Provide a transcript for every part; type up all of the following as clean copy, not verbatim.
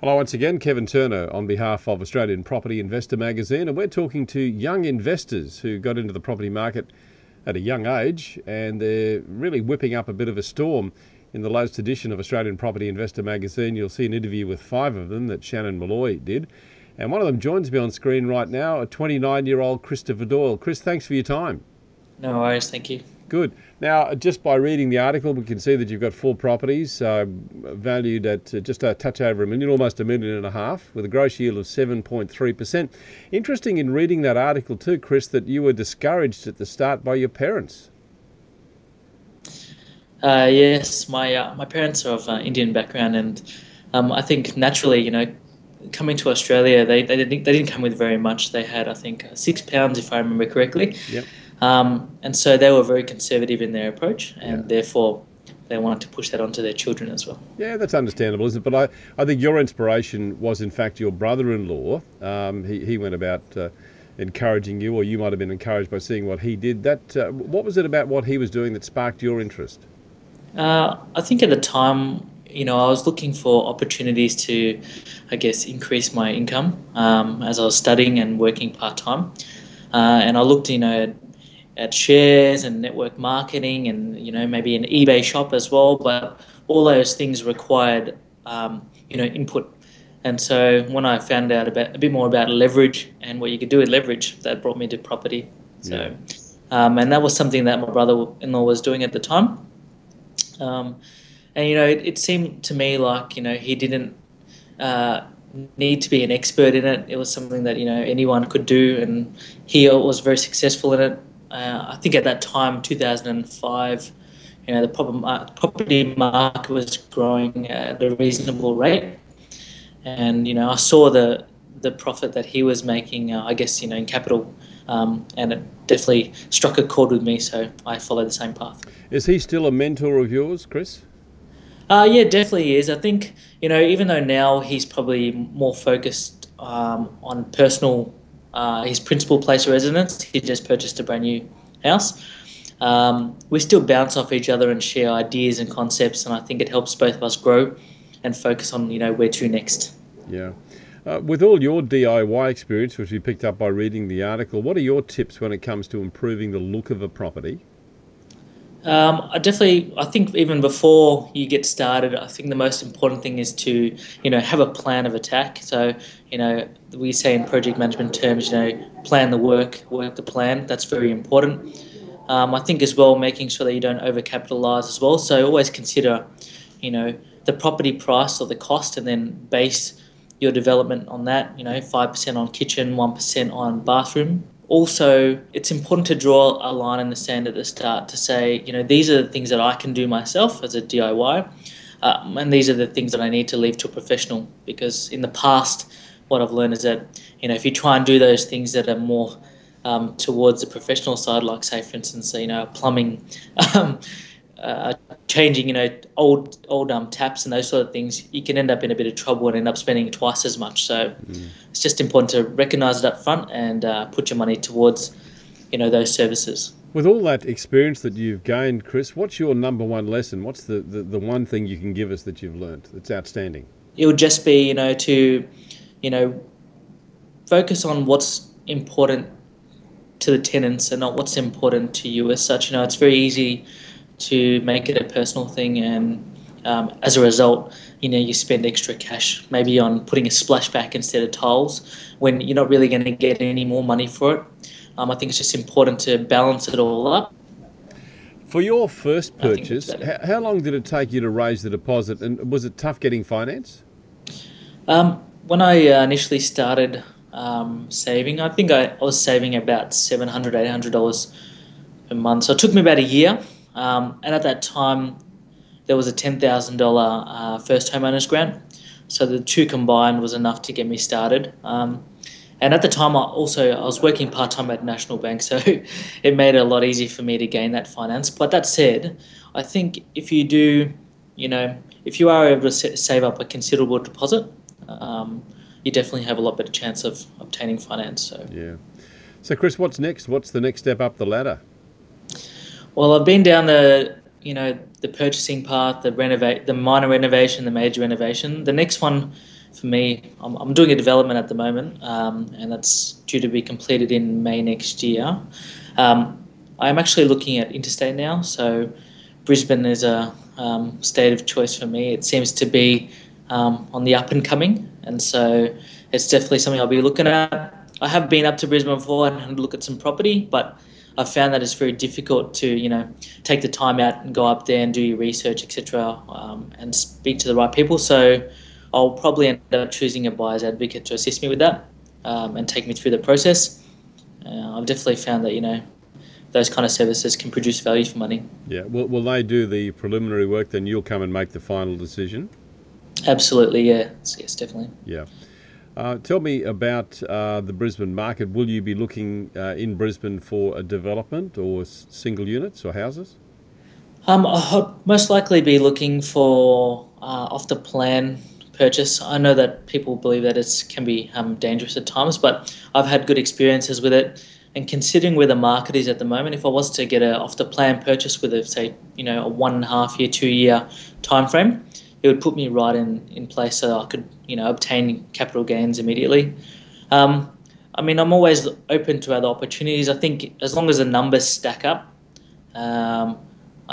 Hello once again, Kevin Turner on behalf of Australian Property Investor Magazine, and we're talking to young investors who got into the property market at a young age, and they're really whipping up a bit of a storm. In the latest edition of Australian Property Investor Magazine, you'll see an interview with 5 of them that Shannon Malloy did, and one of them joins me on screen right now, a 29-year-old Christopher Doyle. Chris, thanks for your time. No worries, thank you. Good. Now, just by reading the article, we can see that you've got 4 properties valued at just a touch over $1 million, almost $1.5 million, with a gross yield of 7.3%. Interesting in reading that article too, Chris, that you were discouraged at the start by your parents. Yes, my parents are of Indian background, and I think naturally, coming to Australia, they didn't come with very much. They had, I think, £6, if I remember correctly. Yep. And so they were very conservative in their approach, and therefore they wanted to push that onto their children as well. Yeah, that's understandable, isn't it? But I think your inspiration was, in fact, your brother-in-law. He went about encouraging you, or you might have been encouraged by seeing what he did. What was it about what he was doing that sparked your interest? I think at the time, I was looking for opportunities to, I guess, increase my income as I was studying and working part-time. And I looked, at shares and network marketing and, maybe an eBay shop as well. But all those things required, input. And so when I found out a bit more about leverage and what you could do with leverage, that brought me to property. So, and that was something that my brother-in-law was doing at the time. And, it seemed to me like, he didn't need to be an expert in it. It was something that, anyone could do, and he was very successful in it. I think at that time, 2005, the property market was growing at a reasonable rate. And, I saw the profit that he was making, I guess, in capital, and it definitely struck a chord with me, so I followed the same path. Is he still a mentor of yours, Chris? Yeah, definitely is. I think, even though now he's probably more focused on personal, his principal place of residence, he just purchased a brand new house. We still bounce off each other and share ideas and concepts, and I think it helps both of us grow and focus on, where to next. Yeah. With all your DIY experience, which we picked up by reading the article, what are your tips when it comes to improving the look of a property? I think even before you get started, I think the most important thing is to, have a plan of attack. So, we say in project management terms, plan the work the plan. That's very important. I think as well, making sure that you don't overcapitalize as well. So always consider, the property price or the cost, and then base your development on that, 5% on kitchen, 1% on bathroom. Also, it's important to draw a line in the sand at the start to say, these are the things that I can do myself as a DIY, and these are the things that I need to leave to a professional. Because in the past, what I've learned is that, if you try and do those things that are more towards the professional side, like say, for instance, plumbing, changing, old taps and those sort of things, you can end up in a bit of trouble and end up spending twice as much. So it's just important to recognise it up front and put your money towards, those services. With all that experience that you've gained, Chris, what's your number one lesson? What's the one thing you can give us that you've learnt that's outstanding? It would just be, to, focus on what's important to the tenants and not what's important to you as such. It's very easy to make it a personal thing, and as a result, you spend extra cash maybe on putting a splashback instead of tiles when you're not really going to get any more money for it. I think it's just important to balance it all up. For your first purchase, how long did it take you to raise the deposit, and was it tough getting finance? When I initially started saving, I think I was saving about $700, $800 per month, so it took me about a year. And at that time, there was a $10,000 first homeowners grant. So the two combined was enough to get me started. And at the time, I was working part-time at National Bank, so it made it a lot easier for me to gain that finance. But that said, I think if you do, if you are able to save up a considerable deposit, you definitely have a lot better chance of obtaining finance. So yeah. So Chris, what's next? What's the next step up the ladder? Well, I've been down the purchasing path, the minor renovation, the major renovation. The next one for me, I'm doing a development at the moment, and that's due to be completed in May next year. I'm actually looking at interstate now, so Brisbane is a state of choice for me. It seems to be on the up and coming, and so it's definitely something I'll be looking at. I have been up to Brisbane before and look at some property, but I've found that it's very difficult to, take the time out and go up there and do your research, etc., and speak to the right people. So I'll probably end up choosing a buyer's advocate to assist me with that, and take me through the process. I've definitely found that, those kind of services can produce value for money. Yeah. Will they do the preliminary work, then you'll come and make the final decision? Absolutely, yeah. Yes, definitely. Yeah. Tell me about the Brisbane market. Will you be looking in Brisbane for a development or single units or houses? I'll most likely be looking for off the plan purchase. I know that people believe that it can be dangerous at times, but I've had good experiences with it. And considering where the market is at the moment, if I was to get a off the plan purchase with a, say, a 1.5 year, 2 year time frame, it would put me right in place so I could, obtain capital gains immediately. I'm always open to other opportunities. I think as long as the numbers stack up, I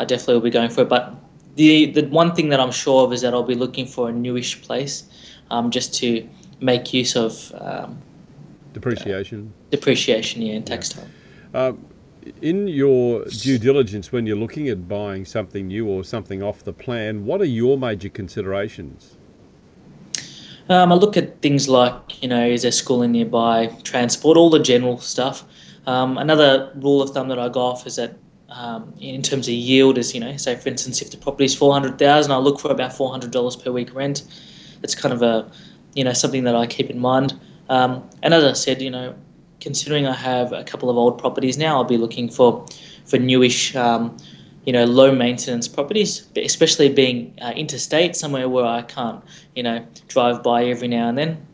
definitely will be going for it. But the one thing that I'm sure of is that I'll be looking for a newish place, just to make use of depreciation. Depreciation, yeah, in tax time. In your due diligence, when you're looking at buying something new or something off the plan, what are your major considerations? I look at things like, is there schooling nearby, transport, all the general stuff. Another rule of thumb that I go off is that in terms of yield is, say for instance, if the property is $400,000, I look for about $400 per week rent. It's kind of something that I keep in mind. And as I said, considering I have a couple of old properties now, I'll be looking for newish, low maintenance properties, especially being interstate, somewhere where I can't, drive by every now and then.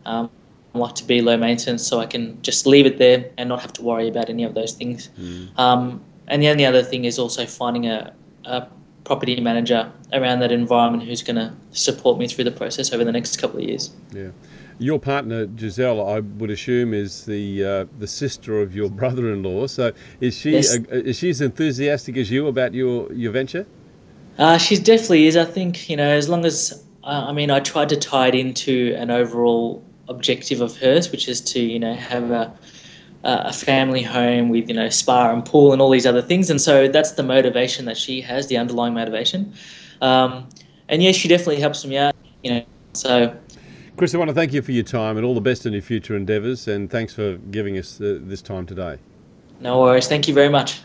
I like to be low maintenance so I can just leave it there and not have to worry about any of those things. And the only other thing is also finding a property manager around that environment who's going to support me through the process over the next couple of years. Yeah. Your partner, Giselle, I would assume is the sister of your brother-in-law. So is she Yes. is she as enthusiastic as you about your venture? She definitely is. I think, as long as, I tried to tie it into an overall objective of hers, which is to, have a family home with, spa and pool and all these other things. And so that's the motivation that she has, the underlying motivation. And yeah, she definitely helps me out, so. Chris, I want to thank you for your time and all the best in your future endeavours, and thanks for giving us this time today. No worries. Thank you very much.